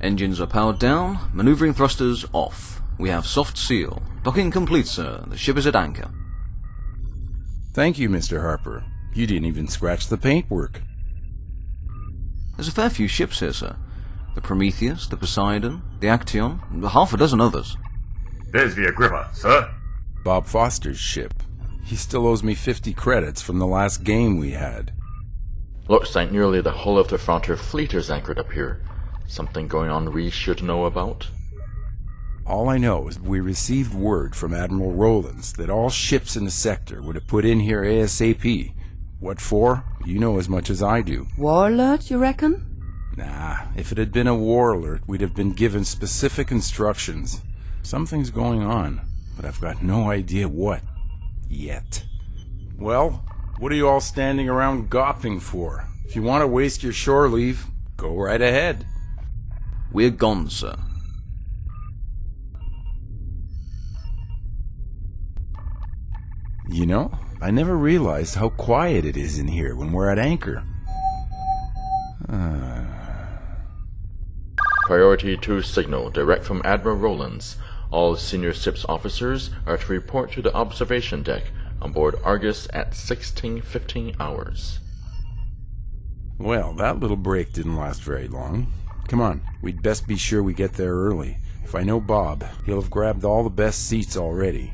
Engines are powered down, maneuvering thrusters off. We have soft seal. Docking complete, sir. The ship is at anchor. Thank you, Mr. Harper. You didn't even scratch the paintwork. There's a fair few ships here, sir. The Prometheus, the Poseidon, the Action, and half a dozen others. There's the Agrippa, sir. Bob Foster's ship. He still owes me 50 credits from the last game we had. Looks like nearly the whole of the Frontier fleet is anchored up here. Something going on we should know about? All I know is we received word from Admiral Rowlands that all ships in the sector were to put in here ASAP. What for? You know as much as I do. War alert, you reckon? Nah, if it had been a war alert, we'd have been given specific instructions. Something's going on, but I've got no idea what. Yet. Well, what are you all standing around gawping for? If you want to waste your shore leave, go right ahead. We're gone, sir. You know, I never realized how quiet it is in here when we're at anchor. Priority 2 signal, direct from Admiral Rowlands. All senior ship's officers are to report to the observation deck on board Argus at 16:15 hours. Well, that little break didn't last very long. Come on, we'd best be sure we get there early. If I know Bob, he'll have grabbed all the best seats already.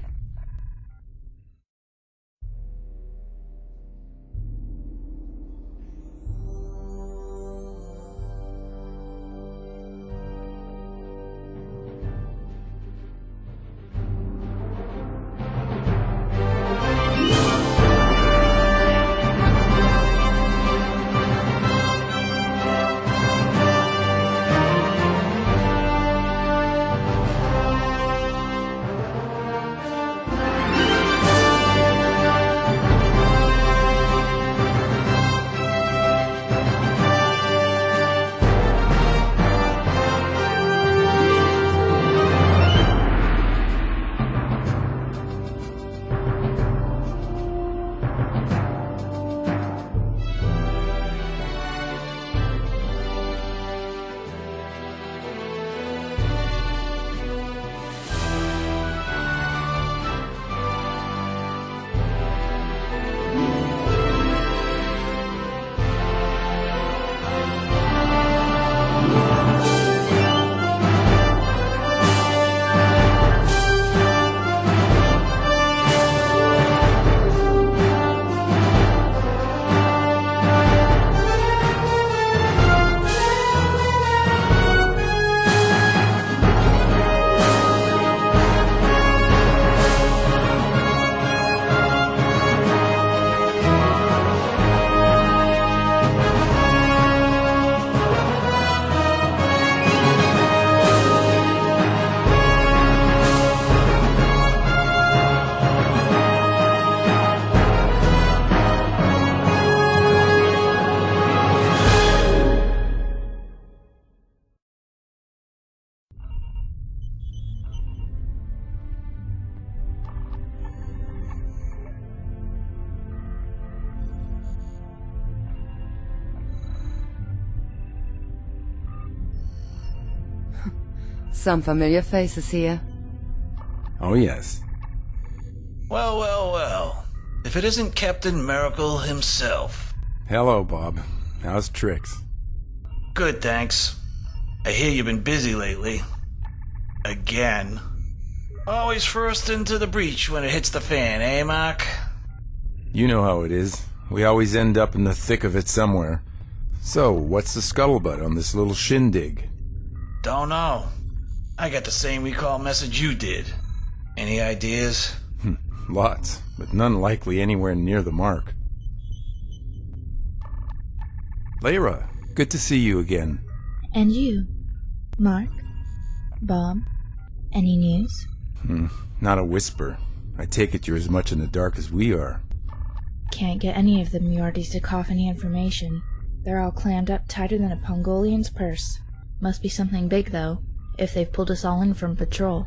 Some familiar faces here. Oh, yes. Well, well, well. If it isn't Captain Miracle himself. Hello, Bob. How's tricks? Good, thanks. I hear you've been busy lately. Again. Always first into the breach when it hits the fan, eh, Mark? You know how it is. We always end up in the thick of it somewhere. So, what's the scuttlebutt on this little shindig? Don't know. I got the same recall message you did. Any ideas? Lots, but none likely anywhere near the mark. Lyra, good to see you again. And you, Mark, Bob, any news? Not a whisper. I take it you're as much in the dark as we are. Can't get any of the Muarties to cough any information. They're all clammed up tighter than a Pongolian's purse. Must be something big, though, if they've pulled us all in from patrol.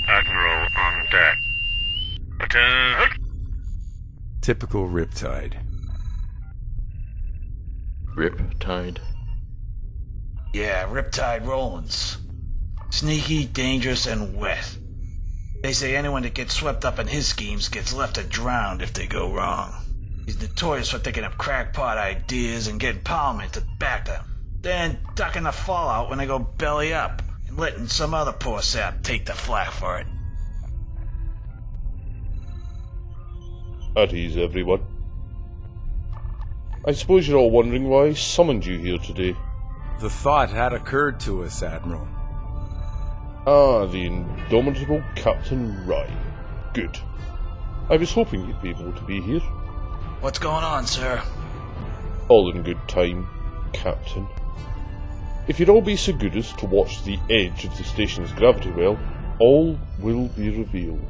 Admiral on deck. Typical Riptide. Riptide? Yeah, Riptide Rollins. Sneaky, dangerous, and wet. They say anyone that gets swept up in his schemes gets left to drown if they go wrong. He's notorious for thinking up crackpot ideas and getting Parliament to back them. Then ducking the fallout when they go belly up, and letting some other poor sap take the flak for it. At ease, everyone. I suppose you're all wondering why I summoned you here today. The thought had occurred to us, Admiral. Ah, the indomitable Captain Ryan. Good. I was hoping you'd be able to be here. What's going on, sir? All in good time, Captain. If you'd all be so good as to watch the edge of the station's gravity well, all will be revealed.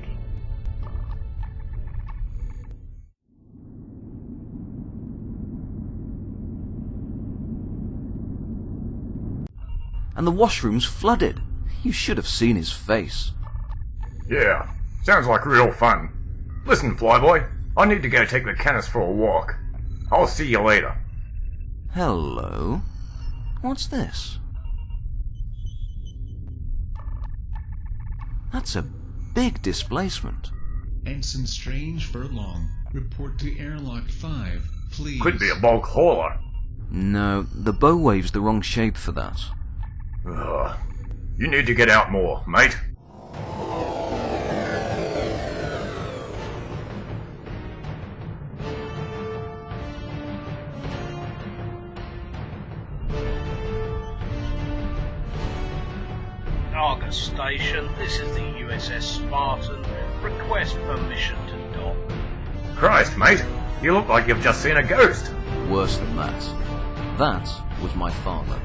And the washroom's flooded. You should have seen his face. Yeah, sounds like real fun. Listen, Flyboy, I need to go take the Canis for a walk. I'll see you later. Hello? What's this? That's a big displacement. Ensign Strange Furlong, report to airlock 5, please. Could be a bulk hauler. No, the bow wave's the wrong shape for that. Ugh. You need to get out more, mate. Argus Station, this is the USS Spartan. Request permission to dock. Christ, mate, you look like you've just seen a ghost. Worse than that. That was my father.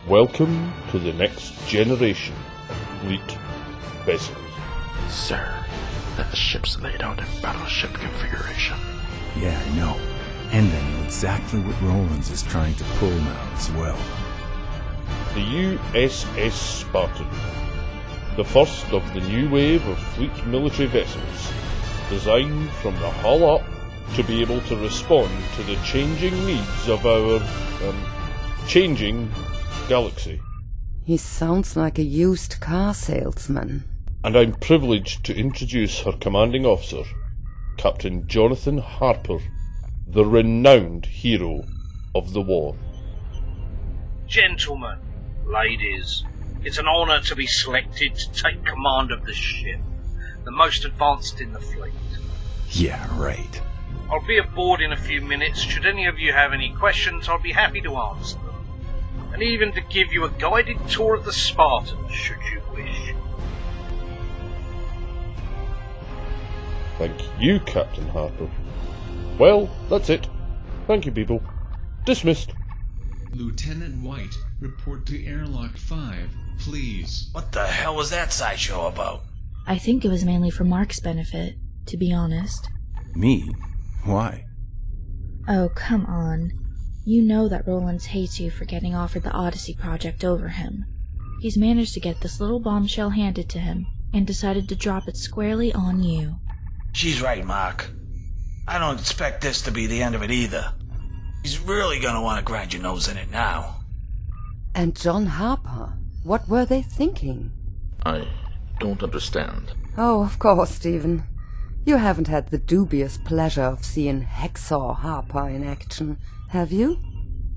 Welcome to the next generation of fleet vessels. Sir, that ship's laid out in battleship configuration. Yeah, I know. And I know exactly what Rollins is trying to pull now as well. The USS Spartan. The first of the new wave of fleet military vessels, designed from the hull up to be able to respond to the changing needs of our, changing galaxy. He sounds like a used car salesman. And I'm privileged to introduce her commanding officer, Captain Jonathan Harper, the renowned hero of the war. Gentlemen, ladies, it's an honour to be selected to take command of the ship, the most advanced in the fleet. Yeah, right. I'll be aboard in a few minutes. Should any of you have any questions, I'll be happy to answer them. And even to give you a guided tour of the Spartan, should you wish. Thank you, Captain Harper. Well, that's it. Thank you, people. Dismissed. Lieutenant White, report to airlock 5, please. What the hell was that sideshow about? I think it was mainly for Mark's benefit, to be honest. Me? Why? Oh, come on. You know that Rollins hates you for getting offered the Odyssey project over him. He's managed to get this little bombshell handed to him, and decided to drop it squarely on you. She's right, Mark. I don't expect this to be the end of it either. He's really gonna want to grind your nose in it now. And John Harper, what were they thinking? I don't understand. Oh, of course, Stephen. You haven't had the dubious pleasure of seeing Hacksaw Harper in action, have you?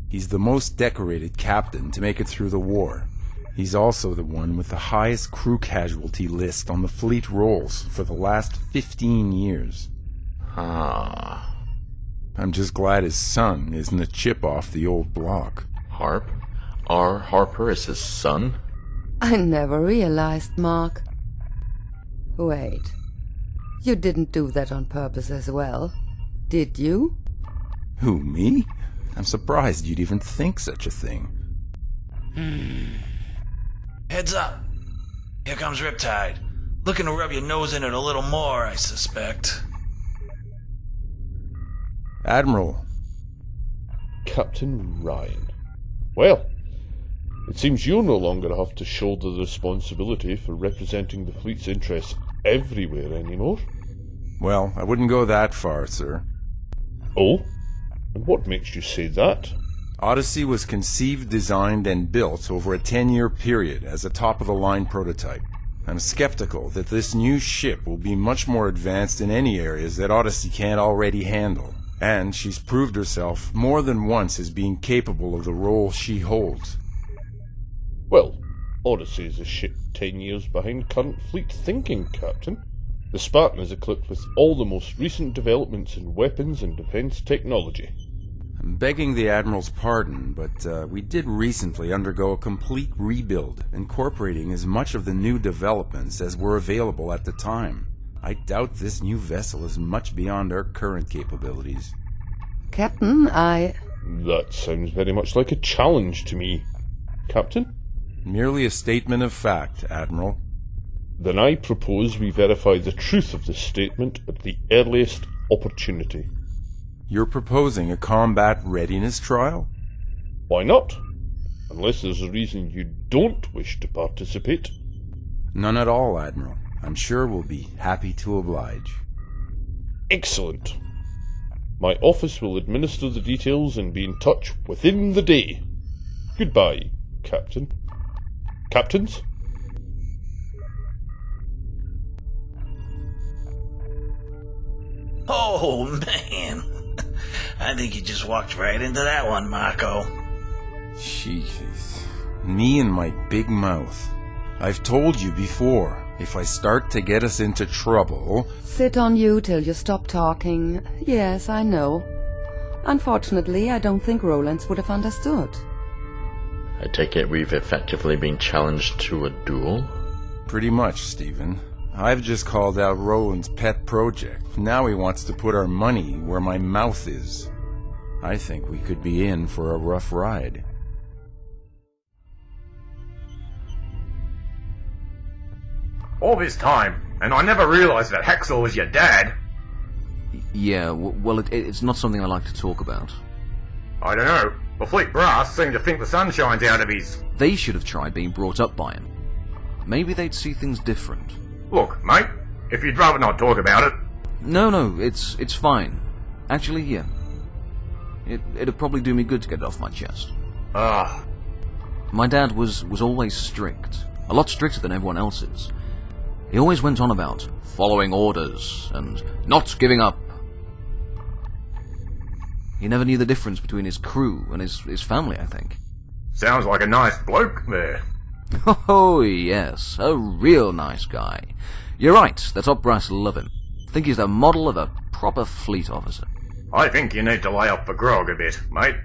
He's the most decorated captain to make it through the war. He's also the one with the highest crew casualty list on the fleet rolls for the last 15 years. Ah. I'm just glad his son isn't a chip off the old block. Harp? Our Harper is his son? I never realized, Mark. Wait. You didn't do that on purpose as well, did you? Who, me? I'm surprised you'd even think such a thing. Heads up. Here comes Riptide. Looking to rub your nose in it a little more, I suspect. Admiral. Captain Ryan. Well, It seems you no longer have to shoulder the responsibility for representing the fleet's interests everywhere anymore. Well, I wouldn't go that far, sir. Oh? And what makes you say that? Odyssey was conceived, designed, and built over a 10-year period as a top-of-the-line prototype. I'm skeptical that this new ship will be much more advanced in any areas that Odyssey can't already handle. And she's proved herself more than once as being capable of the role she holds. Well, Odyssey is a ship 10 years behind current fleet thinking, Captain. The Spartan is equipped with all the most recent developments in weapons and defense technology. I'm begging the Admiral's pardon, but we did recently undergo a complete rebuild, incorporating as much of the new developments as were available at the time. I doubt this new vessel is much beyond our current capabilities. Captain, That sounds very much like a challenge to me. Captain? Merely a statement of fact, Admiral. Then I propose we verify the truth of this statement at the earliest opportunity. You're proposing a combat readiness trial? Why not? Unless there's a reason you don't wish to participate. None at all, Admiral. I'm sure we'll be happy to oblige. Excellent. My office will administer the details and be in touch within the day. Goodbye, Captain. Captains? Oh, man. I think you just walked right into that one, Marco. Jesus. Me and my big mouth. I've told you before, if I start to get us into trouble... sit on you till you stop talking. Yes, I know. Unfortunately, I don't think Rollins would have understood. I take it we've effectively been challenged to a duel? Pretty much, Stephen. I've just called out Roland's pet project. Now he wants to put our money where my mouth is. I think we could be in for a rough ride. All this time, and I never realized that Haxel was your dad. Yeah, well, it's not something I like to talk about. I don't know. The fleet brass seem to think the sun shines out of his... They should have tried being brought up by him. Maybe they'd see things different. Look, mate, if you'd rather not talk about it... No, it's fine. Actually, yeah. It'd probably do me good to get it off my chest. My dad was always strict. A lot stricter than everyone else's. He always went on about following orders and not giving up. He never knew the difference between his crew and his family, I think. Sounds like a nice bloke there. Oh, yes, a real nice guy. You're right, the top brass love him. Think he's the model of a proper fleet officer. I think you need to lay off the grog a bit, mate.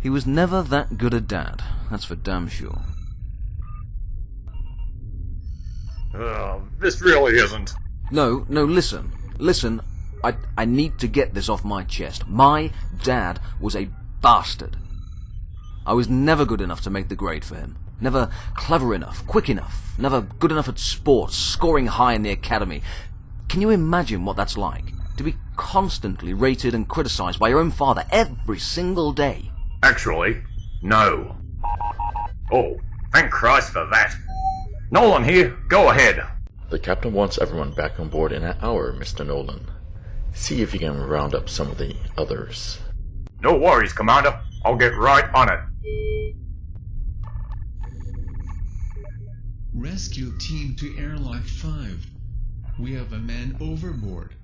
He was never that good a dad, that's for damn sure. This really isn't. No, listen, I need to get this off my chest. My dad was a bastard. I was never good enough to make the grade for him. Never clever enough, quick enough, never good enough at sports, scoring high in the academy. Can you imagine what that's like? To be constantly rated and criticised by your own father every single day? Actually, no. Oh, thank Christ for that. Nolan here, go ahead. The captain wants everyone back on board in an hour, Mr. Nolan. See if you can round up some of the others. No worries, Commander. I'll get right on it. Rescue team to airlock 5. We have a man overboard.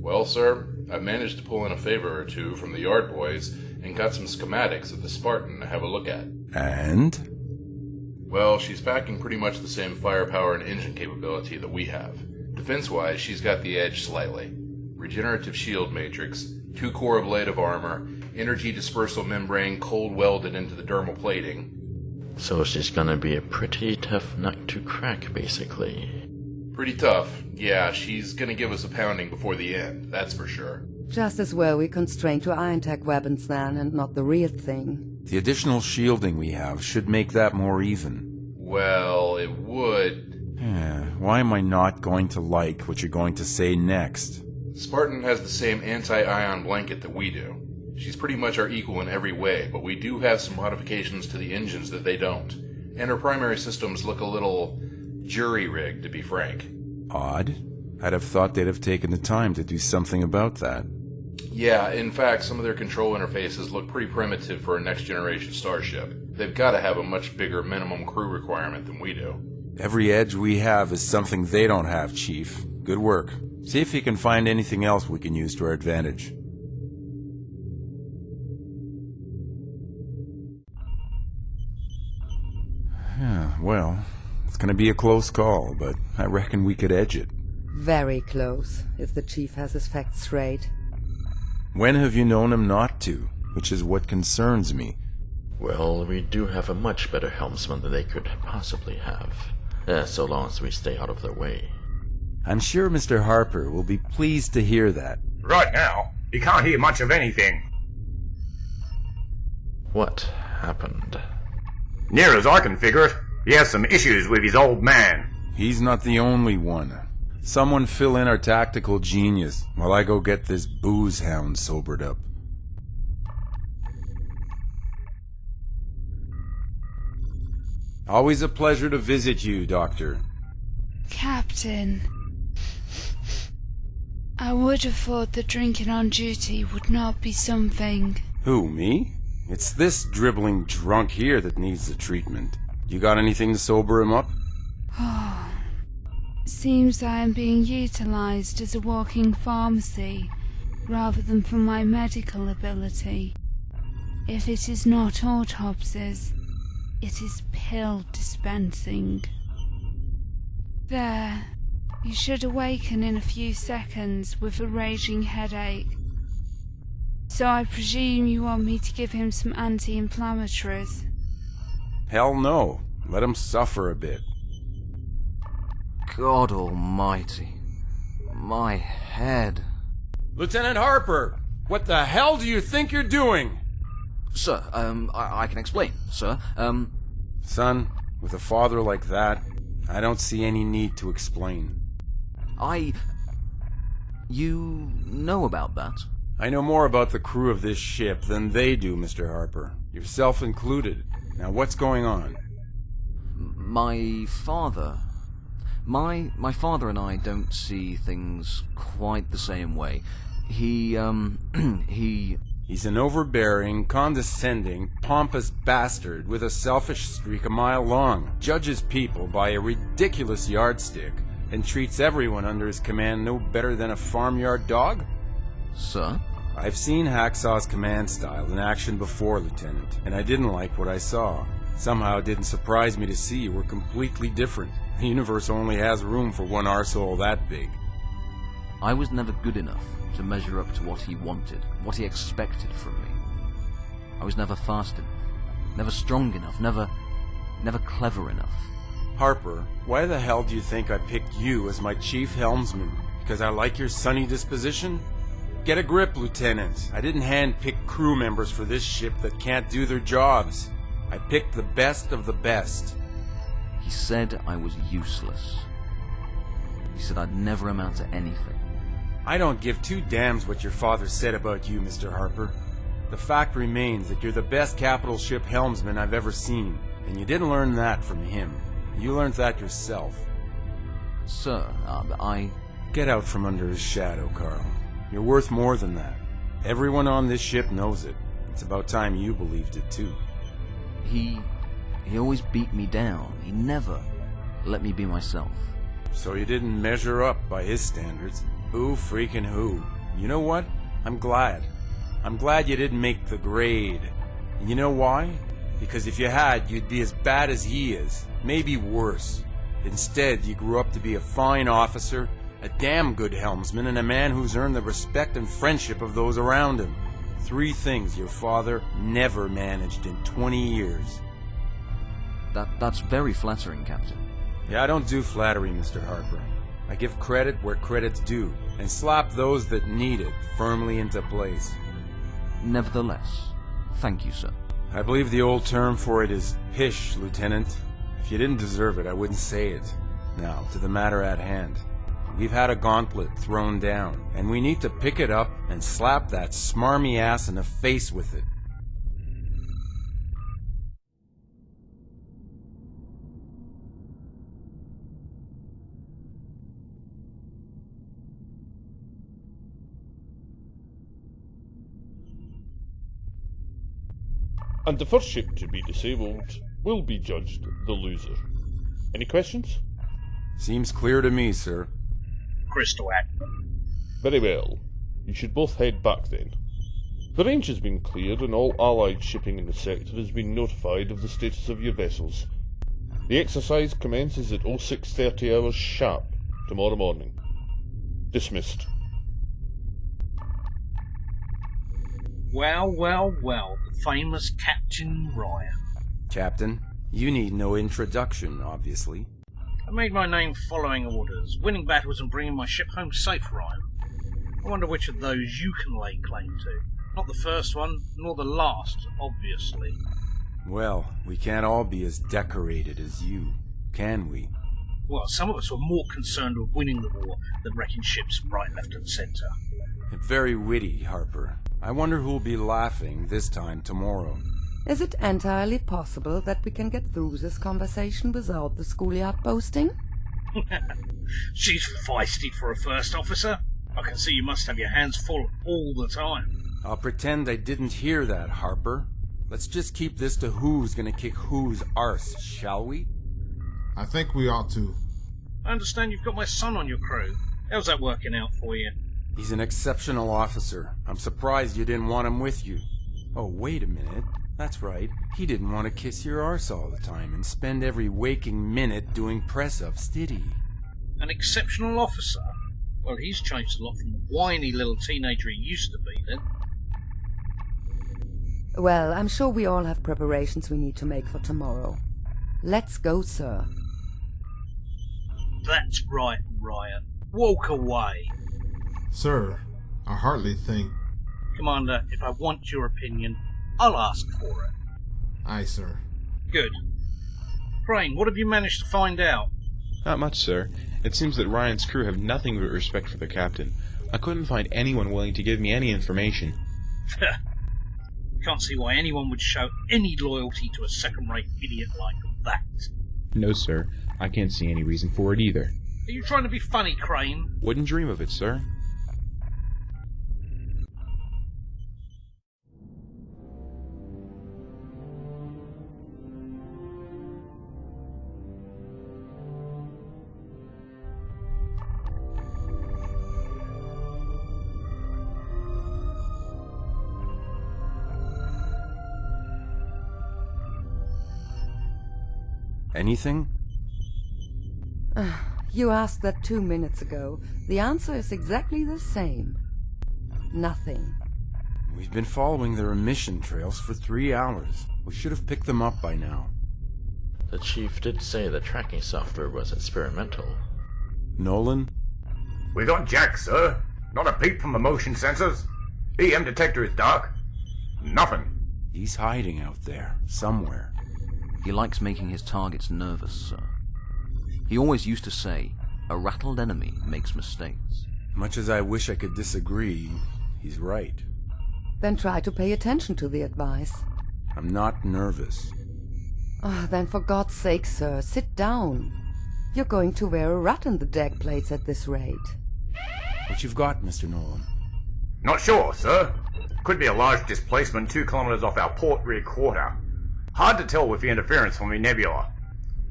Well, sir, I've managed to pull in a favor or two from the yard boys and got some schematics of the Spartan to have a look at. And? Well, she's packing pretty much the same firepower and engine capability that we have. Defense-wise, she's got the edge slightly. Regenerative shield matrix, 2 core ablative armor, energy dispersal membrane cold welded into the dermal plating. So she's gonna be a pretty tough nut to crack, basically. Pretty tough. Yeah, she's gonna give us a pounding before the end, that's for sure. Just as well we constrain to iron tech weapons then, and not the real thing. The additional shielding we have should make that more even. Well, it would. Yeah, why am I not going to like what you're going to say next? Spartan has the same anti-ion blanket that we do. She's pretty much our equal in every way, but we do have some modifications to the engines that they don't. And her primary systems look a little jury-rigged, to be frank. Odd. I'd have thought they'd have taken the time to do something about that. Yeah, in fact, some of their control interfaces look pretty primitive for a next-generation starship. They've got to have a much bigger minimum crew requirement than we do. Every edge we have is something they don't have, Chief. Good work. See if you can find anything else we can use to our advantage. Yeah, well, it's gonna be a close call, but I reckon we could edge it. Very close, if the Chief has his facts straight. When have you known him not to? Which is what concerns me. Well, we do have a much better helmsman than they could possibly have. So long as we stay out of their way. I'm sure Mr. Harper will be pleased to hear that. Right now, he can't hear much of anything. What happened? Near as I can figure it, he has some issues with his old man. He's not the only one. Someone fill in our tactical genius while I go get this booze hound sobered up. Always a pleasure to visit you, Doctor. Captain, I would have thought that drinking on duty would not be something. Who, me? It's this dribbling drunk here that needs the treatment. You got anything to sober him up? Oh, seems I am being utilized as a walking pharmacy, rather than for my medical ability. If it is not autopsies, it is pill dispensing. There, you should awaken in a few seconds with a raging headache. So I presume you want me to give him some anti-inflammatories? Hell no. Let him suffer a bit. God almighty. My head. Lieutenant Harper! What the hell do you think you're doing? Sir, I can explain, sir. Son, with a father like that, I don't see any need to explain. You know about that? I know more about the crew of this ship than they do, Mr. Harper. Yourself included. Now what's going on? My father and I don't see things quite the same way. He's an overbearing, condescending, pompous bastard with a selfish streak a mile long, judges people by a ridiculous yardstick, and treats everyone under his command no better than a farmyard dog? Sir? I've seen Hacksaw's command style in action before, Lieutenant, and I didn't like what I saw. Somehow it didn't surprise me to see you were completely different. The universe only has room for one arsehole that big. I was never good enough to measure up to what he wanted, what he expected from me. I was never fast enough, never strong enough, never clever enough. Harper, why the hell do you think I picked you as my chief helmsman? Because I like your sunny disposition? Get a grip, Lieutenant. I didn't hand-pick crew members for this ship that can't do their jobs. I picked the best of the best. He said I was useless. He said I'd never amount to anything. I don't give two damns what your father said about you, Mr. Harper. The fact remains that you're the best capital ship helmsman I've ever seen, and you didn't learn that from him. You learned that yourself. Sir, Get out from under his shadow, Carl. You're worth more than that. Everyone on this ship knows it. It's about time you believed it, too. He always beat me down. He never let me be myself. So you didn't measure up by his standards. Who freaking who? You know what? I'm glad. I'm glad you didn't make the grade. And you know why? Because if you had, you'd be as bad as he is. Maybe worse. Instead, you grew up to be a fine officer, a damn good helmsman, and a man who's earned the respect and friendship of those around him. 3 things your father never managed in 20 years. That's very flattering, Captain. Yeah, I don't do flattery, Mr. Harper. I give credit where credit's due, and slap those that need it firmly into place. Nevertheless, thank you, sir. I believe the old term for it is pish, Lieutenant. If you didn't deserve it, I wouldn't say it. Now, to the matter at hand. We've had a gauntlet thrown down, and we need to pick it up and slap that smarmy ass in the face with it. And the first ship to be disabled will be judged the loser. Any questions? Seems clear to me, sir. Crystal Admiral. Very well. You should both head back then. The range has been cleared and all Allied shipping in the sector has been notified of the status of your vessels. The exercise commences at 0630 hours sharp tomorrow morning. Dismissed. Well, well, well, the famous Captain Ryan. Captain, you need no introduction, obviously. I made my name following orders, winning battles and bringing my ship home safe, Ryan. I wonder which of those you can lay claim to. Not the first one, nor the last, obviously. Well, we can't all be as decorated as you, can we? Well, some of us were more concerned with winning the war than wrecking ships right, left and centre. Very witty, Harper. I wonder who'll be laughing this time tomorrow. Is it entirely possible that we can get through this conversation without the schoolyard posting? She's feisty for a first officer. I can see you must have your hands full all the time. I'll pretend I didn't hear that, Harper. Let's just keep this to who's gonna kick whose arse, shall we? I think we ought to. I understand you've got my son on your crew. How's that working out for you? He's an exceptional officer. I'm surprised you didn't want him with you. Oh, wait a minute. That's right. He didn't want to kiss your arse all the time and spend every waking minute doing press-ups, did he? An exceptional officer? Well, he's changed a lot from the whiny little teenager he used to be, then. Well, I'm sure we all have preparations we need to make for tomorrow. Let's go, sir. That's right, Ryan. Walk away. Sir, I hardly think... Commander, if I want your opinion, I'll ask for it. Aye, sir. Good. Crane, what have you managed to find out? Not much, sir. It seems that Ryan's crew have nothing but respect for the captain. I couldn't find anyone willing to give me any information. Can't see why anyone would show any loyalty to a second-rate idiot like that. No, sir. I can't see any reason for it either. Are you trying to be funny, Crane? Wouldn't dream of it, sir. Anything? You asked that 2 minutes ago. The answer is exactly the same. Nothing. We've been following their emission trails for 3 hours. We should have picked them up by now. The chief did say the tracking software was experimental. Nolan? We got Jack, sir. Not a peep from the motion sensors. EM detector is dark. Nothing. He's hiding out there, somewhere. He likes making his targets nervous, sir. He always used to say, a rattled enemy makes mistakes. Much as I wish I could disagree, he's right. Then try to pay attention to the advice. I'm not nervous. Then for God's sake, sir, sit down. You're going to wear a rat in the deck plates at this rate. What you've got, Mr. Nolan? Not sure, sir. Could be a large displacement 2 kilometers off our port rear quarter. Hard to tell with the interference from the nebula.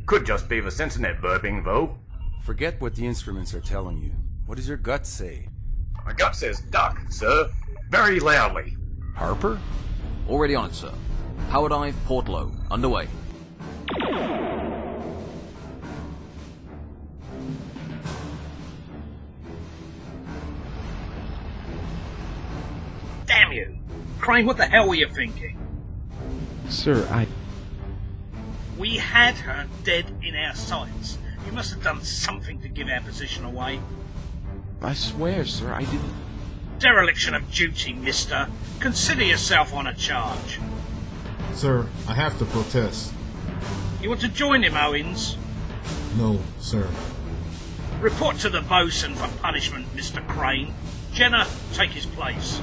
Could just be the sensor net burping, though. Forget what the instruments are telling you. What does your gut say? My gut says duck, sir. Very loudly. Harper? Already on it, sir. Power dive, port low. Underway. Damn you! Crane, what the hell were you thinking? Sir, We had her dead in our sights. You must have done something to give our position away. I swear, sir, I didn't... Dereliction of duty, mister. Consider yourself on a charge. Sir, I have to protest. You want to join him, Owens? No, sir. Report to the bosun for punishment, Mr. Crane. Jenna, take his place.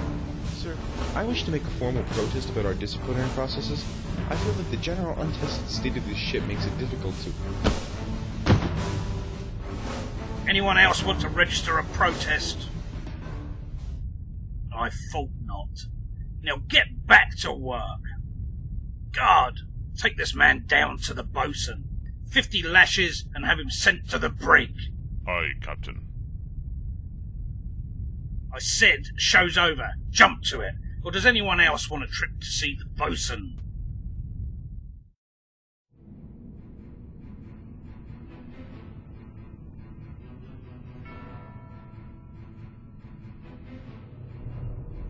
Sir, I wish to make a formal protest about our disciplinary processes. I feel that the general untested state of this ship makes it difficult to... Anyone else want to register a protest? I thought not. Now get back to work. Guard, take this man down to the bosun. 50 lashes and have him sent to the brig. Aye, Captain. I said, show's over. Jump to it. Or does anyone else want a trip to see the bosun?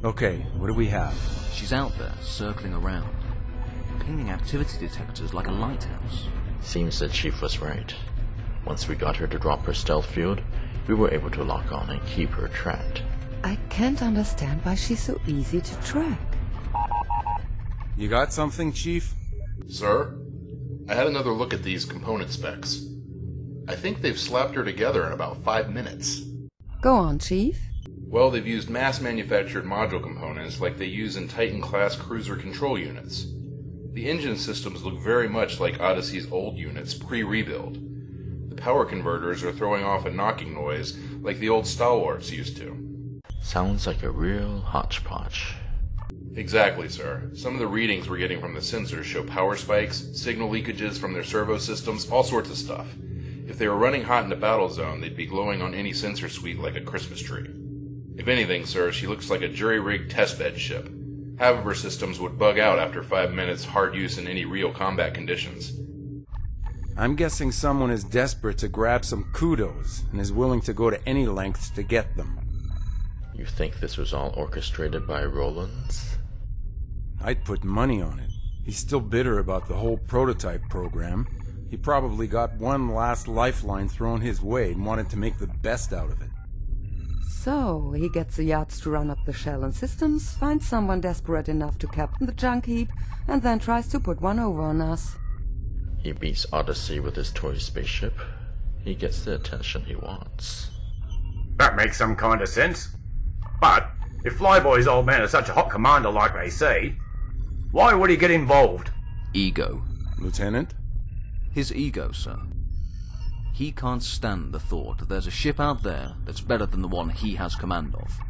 Okay, what do we have? She's out there, circling around, pinging activity detectors like a lighthouse. Seems the Chief was right. Once we got her to drop her stealth field, we were able to lock on and keep her tracked. I can't understand why she's so easy to track. You got something, Chief? Sir, I had another look at these component specs. I think they've slapped her together in about 5 minutes. Go on, Chief. Well, they've used mass-manufactured module components like they use in Titan-class cruiser control units. The engine systems look very much like Odyssey's old units pre-rebuild. The power converters are throwing off a knocking noise like the old stalwarts used to. Sounds like a real hodgepodge. Exactly, sir. Some of the readings we're getting from the sensors show power spikes, signal leakages from their servo systems, all sorts of stuff. If they were running hot in the battle zone, they'd be glowing on any sensor suite like a Christmas tree. If anything, sir, she looks like a jury-rigged testbed ship. Half of her systems would bug out after 5 minutes hard use in any real combat conditions. I'm guessing someone is desperate to grab some kudos and is willing to go to any lengths to get them. You think this was all orchestrated by Rollins? I'd put money on it. He's still bitter about the whole prototype program. He probably got one last lifeline thrown his way and wanted to make the best out of it. So, he gets the yachts to run up the shell and systems, finds someone desperate enough to captain the junk heap, and then tries to put one over on us. He beats Odyssey with his toy spaceship. He gets the attention he wants. That makes some kind of sense. But, if Flyboy's old man is such a hot commander like they say, why would he get involved? Ego. Lieutenant? His ego, sir. He can't stand the thought that there's a ship out there that's better than the one he has command of.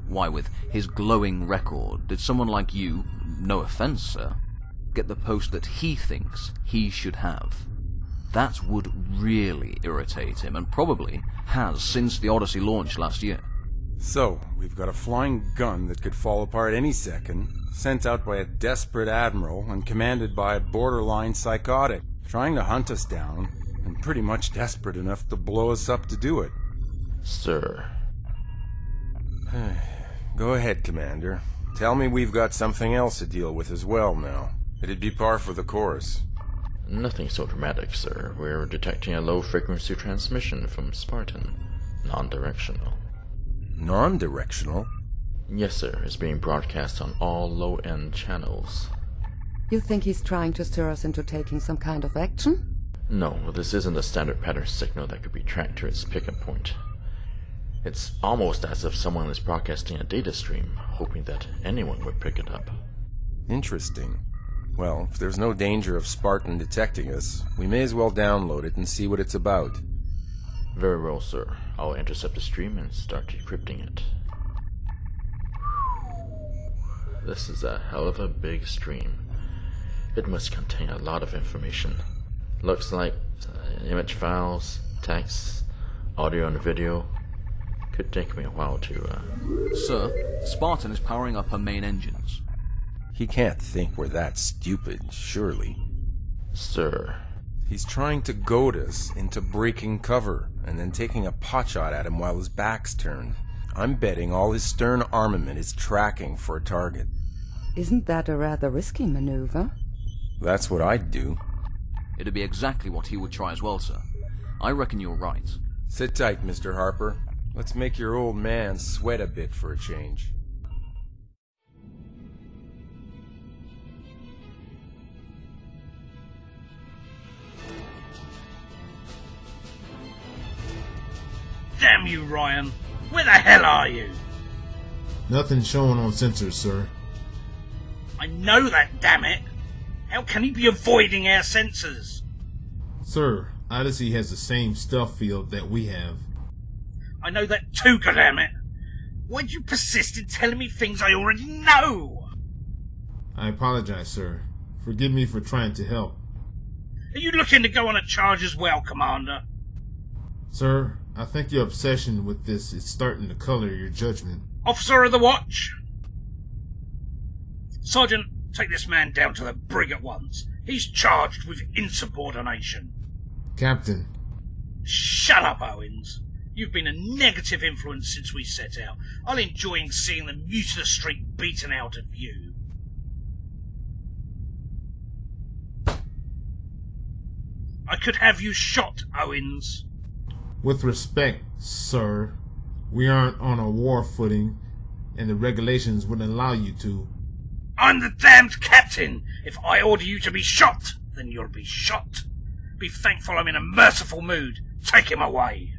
Why, with his glowing record, did someone like you, no offense, sir, get the post that he thinks he should have? That would really irritate him, and probably has since the Odyssey launch last year. So, we've got a flying gun that could fall apart any second, sent out by a desperate admiral and commanded by a borderline psychotic, trying to hunt us down, and pretty much desperate enough to blow us up to do it. Sir. Go ahead, Commander. Tell me we've got something else to deal with as well now. It'd be par for the course. Nothing so dramatic, sir. We're detecting a low-frequency transmission from Spartan. Non-directional. Non-directional? Yes, sir. It's being broadcast on all low-end channels. You think he's trying to stir us into taking some kind of action? No, this isn't a standard pattern signal that could be tracked to its pickup point. It's almost as if someone is broadcasting a data stream, hoping that anyone would pick it up. Interesting. Well, if there's no danger of Spartan detecting us, we may as well download it and see what it's about. Very well, sir. I'll intercept the stream and start decrypting it. This is a hell of a big stream. It must contain a lot of information. Looks like image files, text, audio and video. Could take me a while to, Sir, Spartan is powering up her main engines. He can't think we're that stupid, surely. Sir. He's trying to goad us into breaking cover and then taking a potshot at him while his back's turned. I'm betting all his stern armament is tracking for a target. Isn't that a rather risky maneuver? That's what I'd do. It'd be exactly what he would try as well, sir. I reckon you're right. Sit tight, Mr. Harper. Let's make your old man sweat a bit for a change. Damn you, Ryan! Where the hell are you? Nothing showing on sensors, sir. I know that, damn it! How can he be avoiding our sensors? Sir, Odyssey has the same stealth field that we have. I know that too, goddammit! Why'd you persist in telling me things I already know? I apologize, sir. Forgive me for trying to help. Are you looking to go on a charge as well, Commander? Sir, I think your obsession with this is starting to color your judgment. Officer of the Watch! Sergeant, take this man down to the brig at once. He's charged with insubordination. Captain. Shut up, Owens. You've been a negative influence since we set out. I'll enjoy seeing the mutinous streak beaten out of you. I could have you shot, Owens. With respect, sir, we aren't on a war footing, and the regulations wouldn't allow you to. I'm the damned captain! If I order you to be shot, then you'll be shot. Be thankful I'm in a merciful mood. Take him away.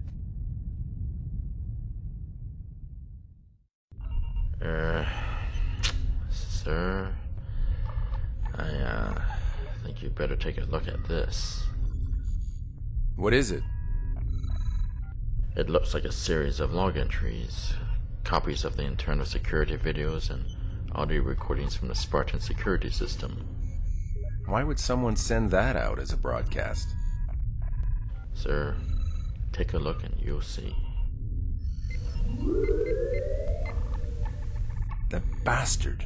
Sir, I think you better take a look at this. What is it? It looks like a series of log entries, copies of the internal security videos and audio recordings from the Spartan security system. Why would someone send that out as a broadcast? Sir, take a look and you'll see. The bastard.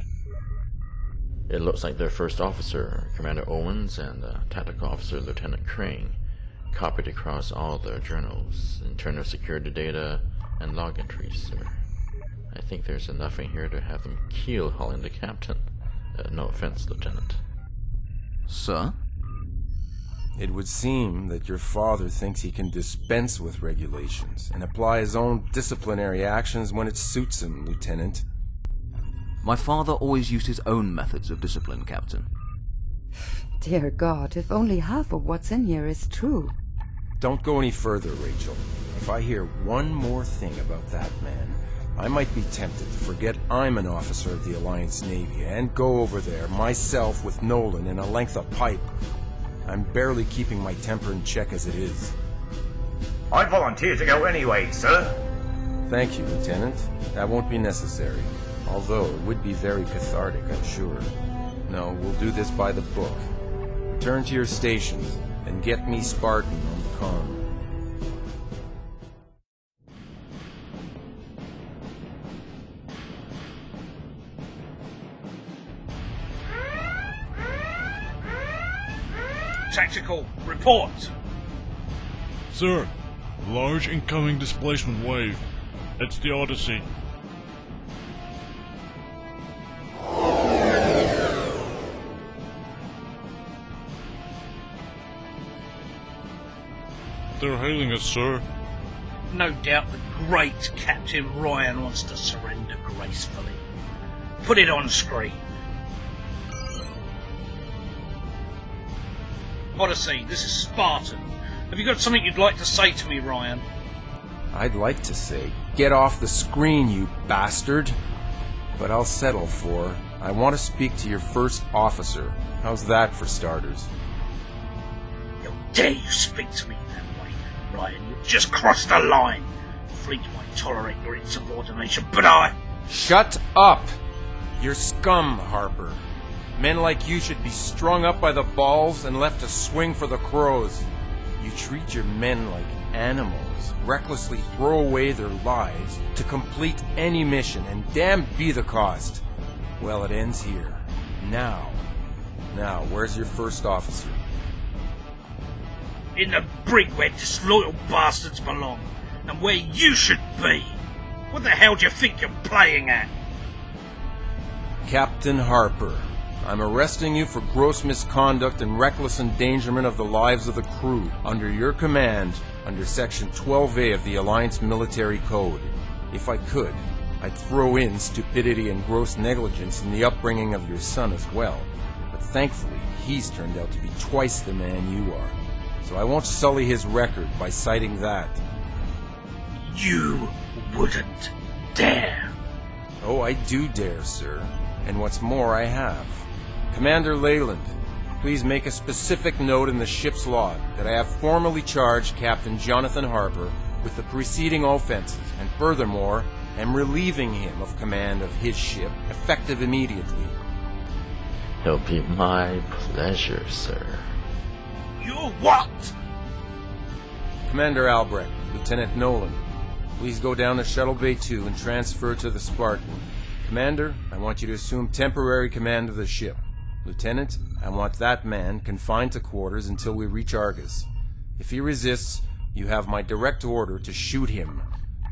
It looks like their first officer, Commander Owens, and tactical officer, Lieutenant Crane, copied across all their journals, internal security data, and log entries, sir. I think there's enough in here to have them keel hauling the captain. No offense, Lieutenant. Sir? It would seem that your father thinks he can dispense with regulations and apply his own disciplinary actions when it suits him, Lieutenant. My father always used his own methods of discipline, Captain. Dear God, if only half of what's in here is true. Don't go any further, Rachel. If I hear one more thing about that man, I might be tempted to forget I'm an officer of the Alliance Navy and go over there myself with Nolan in a length of pipe. I'm barely keeping my temper in check as it is. I'd volunteer to go anyway, sir. Thank you, Lieutenant. That won't be necessary. Although it would be very cathartic, I'm sure. No, we'll do this by the book. Return to your stations and get me Spartan on the comm. Tactical, report! Sir, large incoming displacement wave. It's the Odyssey. They're hailing us, sir. No doubt the great Captain Ryan wants to surrender gracefully. Put it on screen. Odyssey, this is Spartan. Have you got something you'd like to say to me, Ryan? I'd like to say, get off the screen, you bastard. But I'll settle for, I want to speak to your first officer. How's that for starters? How dare you speak to me that way, Ryan? You've just crossed the line. The fleet might tolerate your insubordination, but I... Shut up! You're scum, Harper. Men like you should be strung up by the balls and left to swing for the crows. You treat your men like animals, recklessly throw away their lives to complete any mission, and damn be the cost. Well, it ends here. Now, where's your first officer? In the brig where disloyal bastards belong, and where you should be. What the hell do you think you're playing at? Captain Harper. I'm arresting you for gross misconduct and reckless endangerment of the lives of the crew, under your command, under Section 12A of the Alliance Military Code. If I could, I'd throw in stupidity and gross negligence in the upbringing of your son as well. But thankfully, he's turned out to be twice the man you are. So I won't sully his record by citing that. You wouldn't dare. Oh, I do dare, sir. And what's more, I have. Commander Leyland, please make a specific note in the ship's log that I have formally charged Captain Jonathan Harper with the preceding offenses, and furthermore, am relieving him of command of his ship, effective immediately. It'll be my pleasure, sir. You what? Commander Albrecht, Lieutenant Nolan, please go down to Shuttle Bay 2 and transfer to the Spartan. Commander, I want you to assume temporary command of the ship. Lieutenant, I want that man confined to quarters until we reach Argus. If he resists, you have my direct order to shoot him.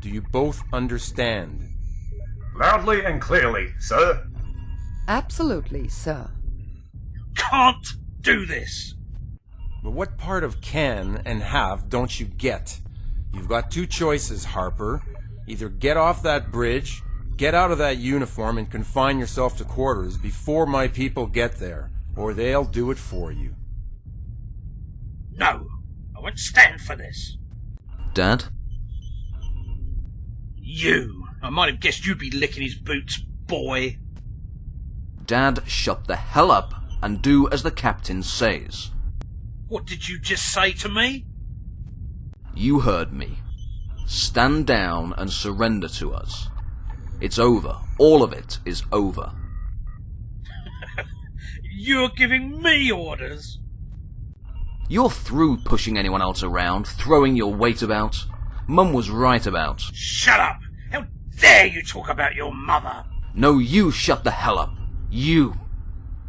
Do you both understand? Loudly and clearly, sir. Absolutely, sir. Can't do this. But what part of can and have don't you get? You've got two choices, Harper. Either get off that bridge, get out of that uniform, and confine yourself to quarters before my people get there, or they'll do it for you. No, I won't stand for this. Dad? You. I might have guessed you'd be licking his boots, boy. Dad, shut the hell up and do as the captain says. What did you just say to me? You heard me. Stand down and surrender to us. It's over. All of it is over. You're giving me orders? You're through pushing anyone else around, throwing your weight about. Mum was right about. Shut up! How dare you talk about your mother? No, you shut the hell up. You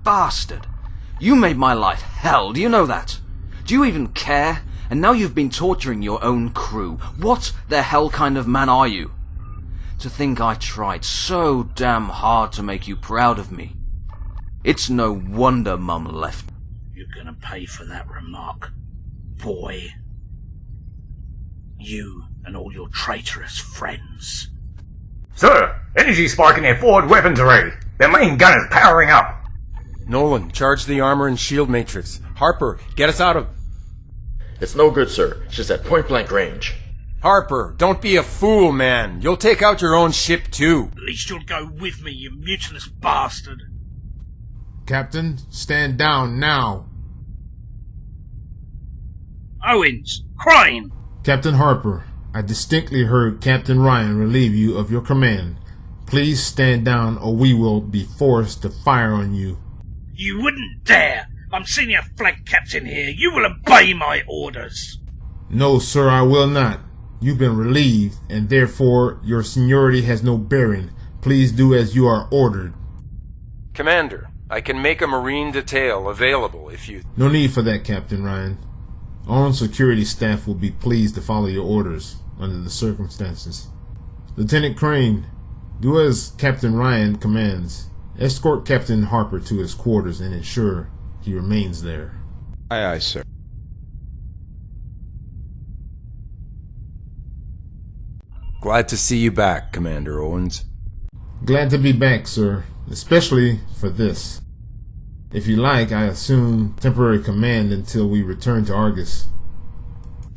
bastard. You made my life hell, do you know that? Do you even care? And now you've been torturing your own crew. What the hell kind of man are you? To think I tried so damn hard to make you proud of me. It's no wonder Mum left. You're gonna pay for that remark, boy. You and all your traitorous friends. Sir, energy spike in their forward weapons array. Their main gun is powering up. Nolan, charge the armor and shield matrix. Harper, get us out of... It's no good, sir. She's at point-blank range. Harper, don't be a fool, man. You'll take out your own ship, too. At least you'll go with me, you mutinous bastard. Captain, stand down now. Owens, Crane! Captain Harper, I distinctly heard Captain Ryan relieve you of your command. Please stand down or we will be forced to fire on you. You wouldn't dare! I'm senior flag captain here. You will obey my orders. No, sir, I will not. You've been relieved, and therefore your seniority has no bearing. Please do as you are ordered. Commander, I can make a Marine detail available if you... No need for that, Captain Ryan. Our own security staff will be pleased to follow your orders under the circumstances. Lieutenant Crane, do as Captain Ryan commands. Escort Captain Harper to his quarters and ensure he remains there. Aye, aye, sir. Glad to see you back, Commander Owens. Glad to be back, sir, especially for this. If you like, I assume temporary command until we return to Argus.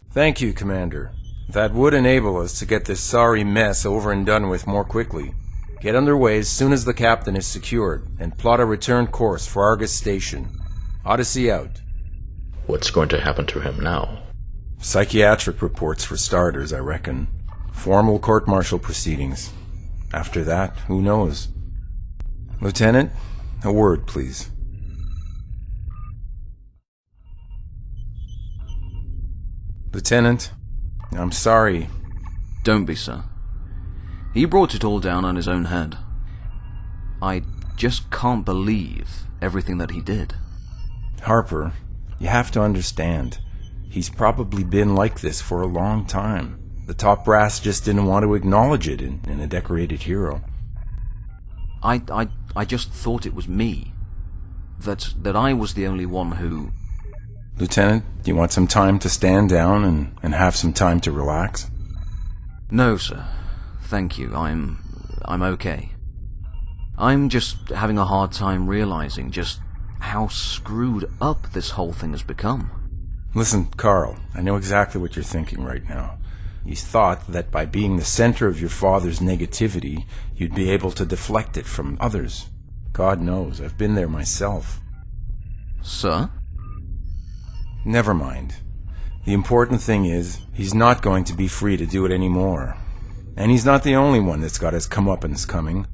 Thank you, Commander. That would enable us to get this sorry mess over and done with more quickly. Get underway as soon as the captain is secured, and plot a return course for Argus Station. Odyssey out. What's going to happen to him now? Psychiatric reports for starters, I reckon. Formal court-martial proceedings. After that, who knows? Lieutenant, a word, please. Lieutenant, I'm sorry. Don't be, sir. He brought it all down on his own head. I just can't believe everything that he did. Harper, you have to understand. He's probably been like this for a long time. The top brass just didn't want to acknowledge it in a decorated hero. I just thought it was me. That I was the only one who... Lieutenant, do you want some time to stand down and have some time to relax? No, sir. Thank you. I'm okay. I'm just having a hard time realizing just how screwed up this whole thing has become. Listen, Carl, I know exactly what you're thinking right now. You thought that by being the center of your father's negativity, you'd be able to deflect it from others. God knows, I've been there myself. Sir? Never mind. The important thing is, he's not going to be free to do it anymore. And he's not the only one that's got his comeuppance coming.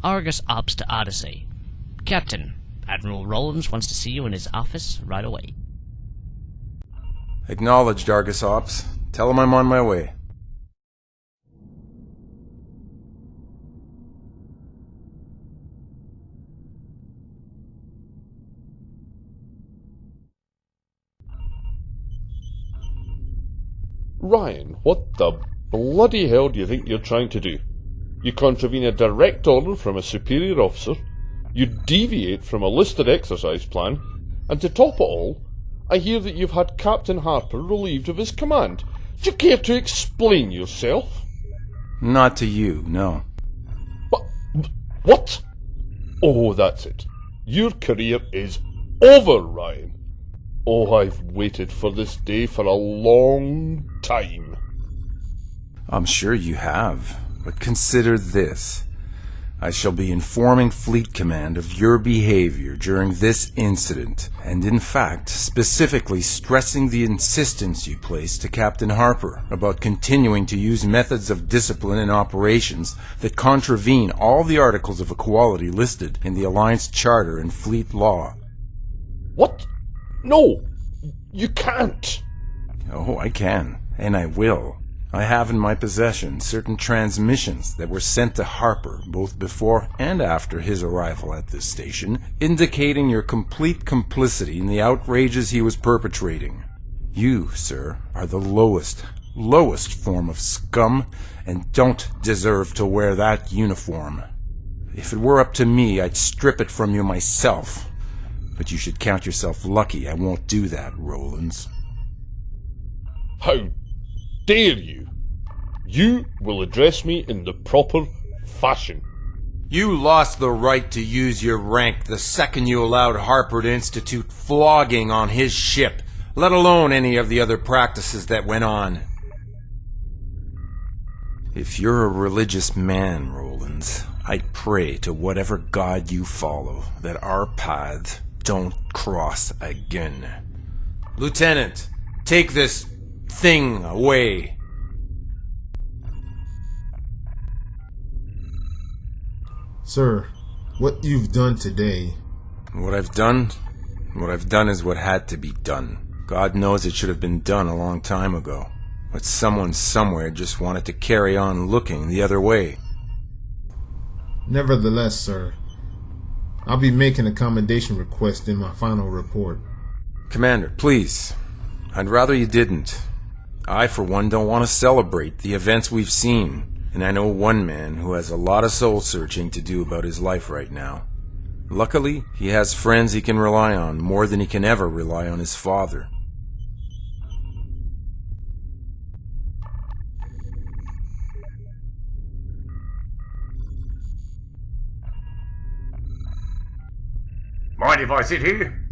Argus Ops to Odyssey. Captain, Admiral Rollins wants to see you in his office right away. Acknowledged, Argus Ops. Tell him I'm on my way. Ryan, what the bloody hell do you think you're trying to do? You contravene a direct order from a superior officer, you deviate from a listed exercise plan, and to top it all, I hear that you've had Captain Harper relieved of his command. Do you care to explain yourself? Not to you, no. But, what? Oh, that's it. Your career is over, Ryan. Oh, I've waited for this day for a long time. I'm sure you have. But consider this. I shall be informing Fleet Command of your behavior during this incident, and in fact, specifically stressing the insistence you placed to Captain Harper about continuing to use methods of discipline in operations that contravene all the articles of equality listed in the Alliance Charter and Fleet Law. What? No! You can't! Oh, I can, and I will. I have in my possession certain transmissions that were sent to Harper both before and after his arrival at this station, indicating your complete complicity in the outrages he was perpetrating. You, sir, are the lowest form of scum and don't deserve to wear that uniform. If it were up to me, I'd strip it from you myself. But you should count yourself lucky I won't do that, Rollins. How dare you? You will address me in the proper fashion. You lost the right to use your rank the second you allowed Harper to institute flogging on his ship, let alone any of the other practices that went on. If you're a religious man, Rollins, I pray to whatever god you follow that our paths don't cross again. Lieutenant, take this thing away. Sir, what you've done today... What I've done is what had to be done. God knows it should have been done a long time ago. But someone somewhere just wanted to carry on looking the other way. Nevertheless, sir, I'll be making accommodation request in my final report. Commander, please. I'd rather you didn't. I, for one, don't want to celebrate the events we've seen. And I know one man who has a lot of soul-searching to do about his life right now. Luckily, he has friends he can rely on more than he can ever rely on his father. Mind if I sit here?